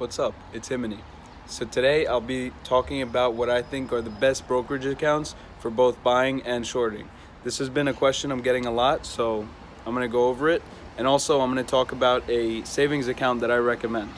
What's up? It's Himmeny. So today I'll be talking about what I think are the best brokerage accounts for both buying and shorting. This has been a question I'm getting a lot, so I'm going to go over it. And also I'm going to talk about a savings account that I recommend.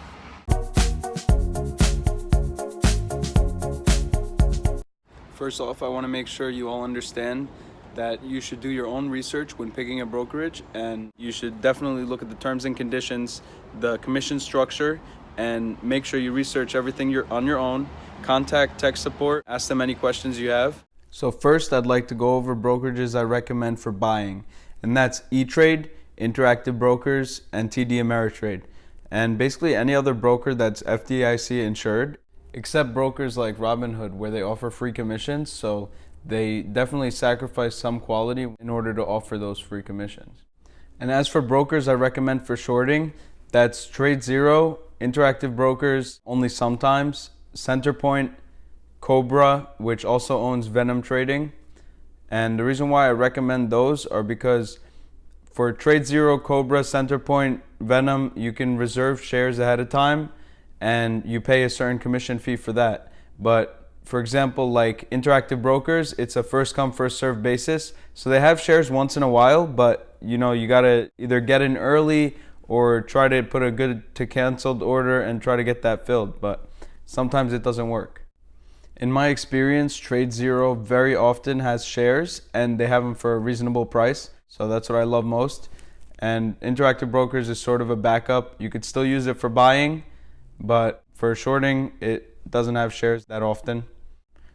First off, I want to make sure you all understand that you should do your own research when picking a brokerage, and you should definitely look at the terms and conditions, the commission structure, and make sure you research everything on your own. Contact tech support, ask them any questions you have. So first, I'd like to go over brokerages I recommend for buying, and that's E-Trade, Interactive Brokers, and TD Ameritrade, and basically any other broker that's FDIC insured, except brokers like Robinhood, where they offer free commissions, so they definitely sacrifice some quality in order to offer those free commissions. And as for brokers I recommend for shorting, that's TradeZero, Interactive Brokers, only sometimes, Centerpoint, Cobra, which also owns Venom Trading. And the reason why I recommend those are because for TradeZero, Cobra, Centerpoint, Venom, you can reserve shares ahead of time and you pay a certain commission fee for that. But for example, like Interactive Brokers, it's a first come first served basis. So they have shares once in a while, but you gotta either get in early or try to put a good to canceled order and try to get that filled, but sometimes it doesn't work. In my experience, TradeZero very often has shares and they have them for a reasonable price, so that's what I love most. And Interactive Brokers is sort of a backup. You could still use it for buying, but for shorting, it doesn't have shares that often.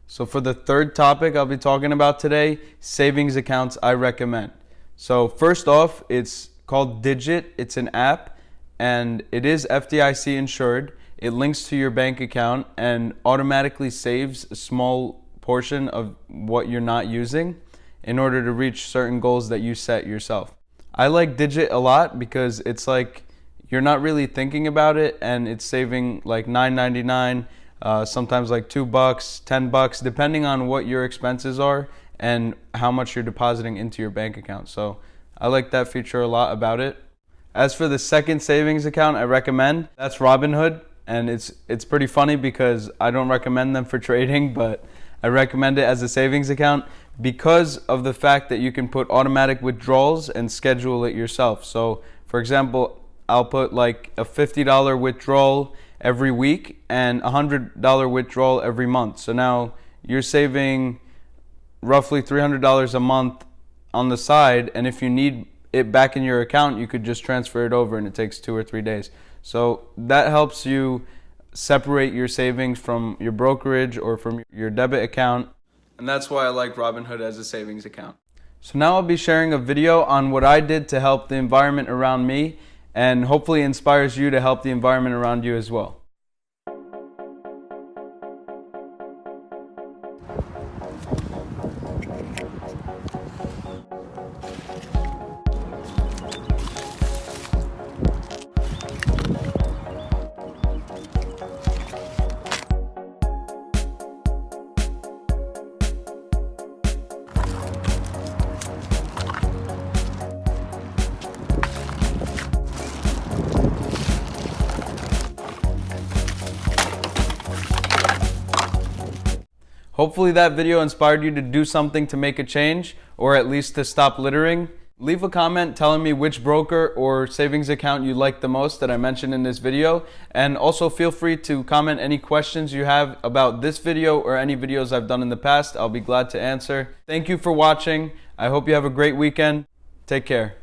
So for the third topic I'll be talking about today, savings accounts I recommend. So first off, it's called Digit. It's an app and it is FDIC insured. It links to your bank account and automatically saves a small portion of what you're not using in order to reach certain goals that you set yourself. I like Digit a lot because it's like you're not really thinking about it and it's saving like $9.99, sometimes like $2, $10, depending on what your expenses are and how much you're depositing into your bank account. So I like that feature a lot about it. As for the second savings account I recommend, that's Robinhood, and it's pretty funny because I don't recommend them for trading, but I recommend it as a savings account because of the fact that you can put automatic withdrawals and schedule it yourself. So for example, I'll put like a $50 withdrawal every week and a $100 withdrawal every month. So now you're saving roughly $300 a month on the side, and if you need it back in your account, you could just transfer it over and it takes 2 or 3 days. So that helps you separate your savings from your brokerage or from your debit account, and that's why I like Robinhood as a savings account. So now I'll be sharing a video on what I did to help the environment around me and hopefully inspires you to help the environment around you as well. Hopefully that video inspired you to do something to make a change, or at least to stop littering. Leave a comment telling me which broker or savings account you like the most that I mentioned in this video, and also feel free to comment any questions you have about this video or any videos I've done in the past. I'll be glad to answer. Thank you for watching. I hope you have a great weekend. Take care.